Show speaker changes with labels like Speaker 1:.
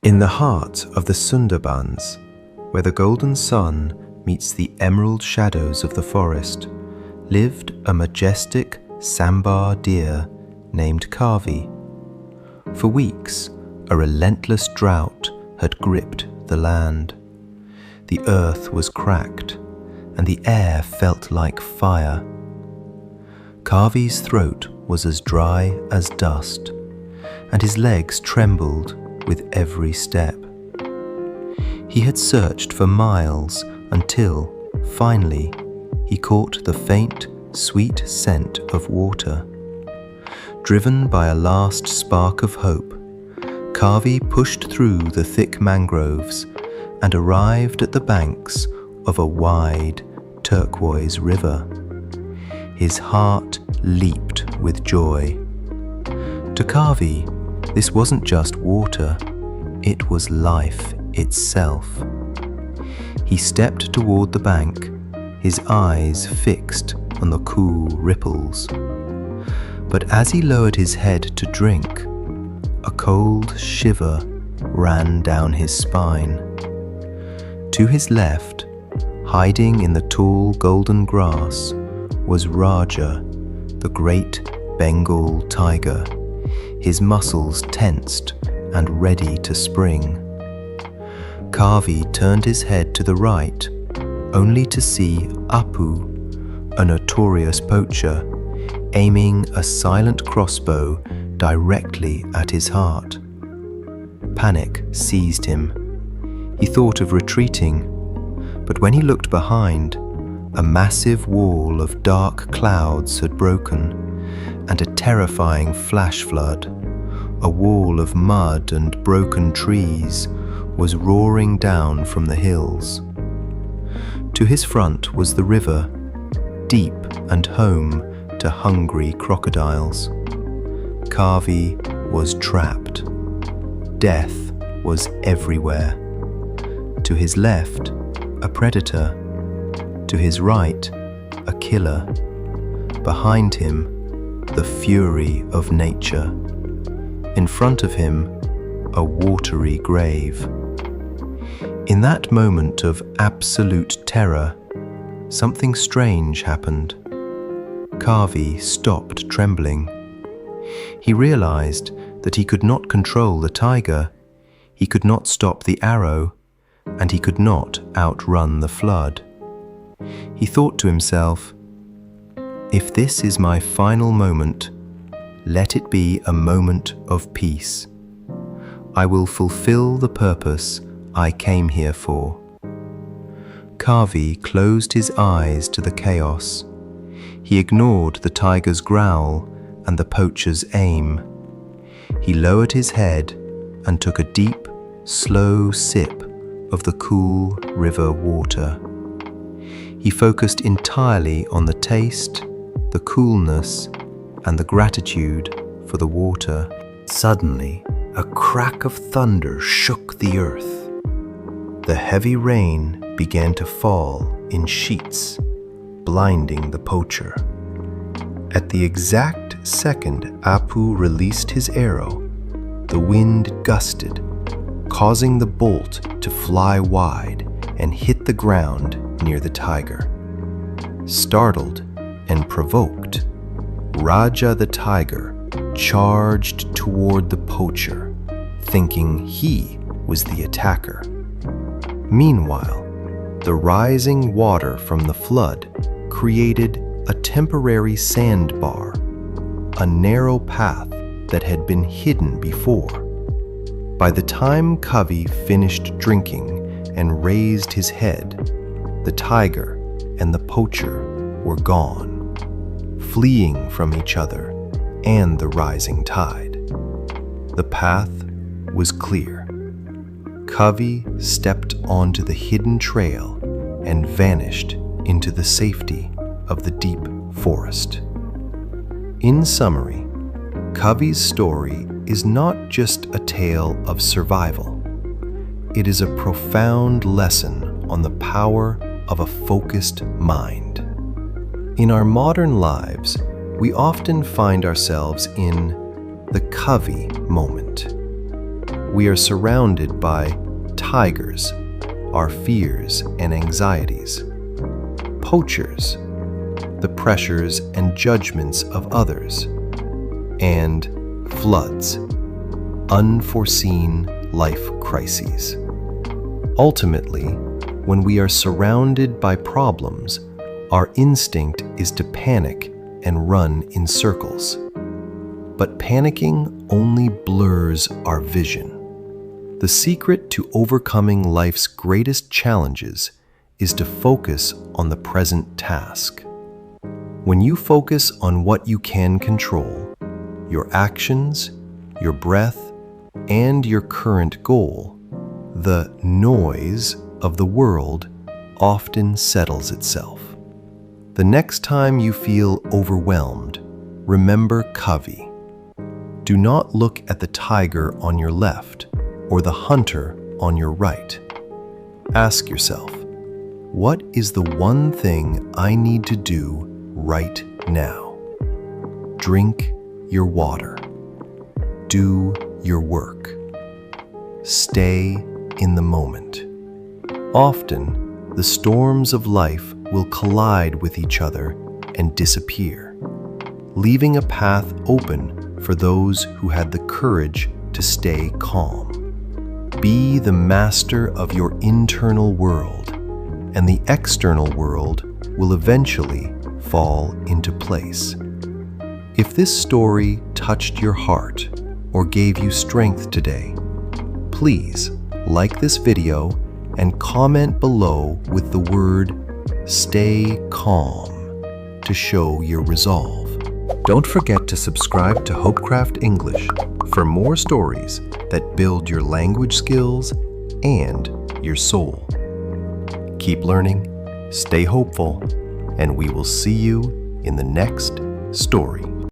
Speaker 1: In the heart of the Sundarbans, where the golden sun meets the emerald shadows of the forest, lived a majestic sambar deer named Kavi. For weeks, a relentless drought had gripped the land. The earth was cracked, and the air felt like fire. Kavi's throat was as dry as dust, and his legs trembled with every step. He had searched for miles until, finally, he caught the faint, sweet scent of water. Driven by a last spark of hope, Kavi pushed through the thick mangroves and arrived at the banks of a wide, turquoise river. His heart leaped with joy. To Kavi, this wasn't just water, it was life itself. He stepped toward the bank, his eyes fixed on the cool ripples. But as he lowered his head to drink, a cold shiver ran down his spine. To his left, hiding in the tall golden grass, was Raja, the great Bengal tiger, his muscles tensed and ready to spring. Kavi turned his head to the right, only to see Apu, a notorious poacher, aiming a silent crossbow directly at his heart. Panic seized him. He thought of retreating, but when he looked behind, a massive wall of dark clouds had broken, and a terrifying flash flood, a wall of mud and broken trees, was roaring down from the hills. To his front was the river, deep and home to hungry crocodiles. Kavi was trapped. Death was everywhere. To his left, a predator. To his right, a killer. Behind him, the fury of nature. In front of him, a watery grave. In that moment of absolute terror, something strange happened. Kavi stopped trembling. He realized that he could not control the tiger, he could not stop the arrow, and he could not outrun the flood. He thought to himself, "If this is my final moment, let it be a moment of peace. I will fulfill the purpose I came here for." Kavi closed his eyes to the chaos. He ignored the tiger's growl and the poacher's aim. He lowered his head and took a deep, slow sip of the cool river water. He focused entirely on the taste, the coolness, and the gratitude for the water. Suddenly, a crack of thunder shook the earth. The heavy rain began to fall in sheets, blinding the poacher. At the exact second Apu released his arrow, the wind gusted, causing the bolt to fly wide and hit the ground near the tiger. Startled and provoked, Raja the tiger charged toward the poacher, thinking he was the attacker. Meanwhile, the rising water from the flood created a temporary sandbar, a narrow path that had been hidden before. By the time Kavi finished drinking and raised his head, the tiger and the poacher were gone, fleeing from each other and the rising tide. The path was clear. Kavi stepped onto the hidden trail and vanished into the safety of the deep forest. In summary, Kavi's story is not just a tale of survival. It is a profound lesson on the power of a focused mind. In our modern lives, we often find ourselves in the Kavi moment. we are surrounded by tigers, our fears and anxieties, poachers, the pressures and judgments of others, and floods, unforeseen life crises. Ultimately, when we are surrounded by problems, our instinct is to panic and run in circles. But panicking only blurs our vision. The secret to overcoming life's greatest challenges is to focus on the present task. When you focus on what you can control, your actions, your breath, and your current goal, the noise of the world often settles itself. The next time you feel overwhelmed, remember Covey. Do not look at the tiger on your left or the hunter on your right. Ask yourself, what is the one thing I need to do right now? Drink your water. Do your work. Stay in the moment. Often, the storms of life will collide with each other and disappear, leaving a path open for those who had the courage to stay calm. Be the master of your internal world, and the external world will eventually fall into place. If this story touched your heart or gave you strength today, please like this video and comment below with the word "Stay calm" to show your resolve. Don't forget to subscribe to Hopecraft English for more stories that build your language skills and your soul. Keep learning, stay hopeful, and we will see you in the next story.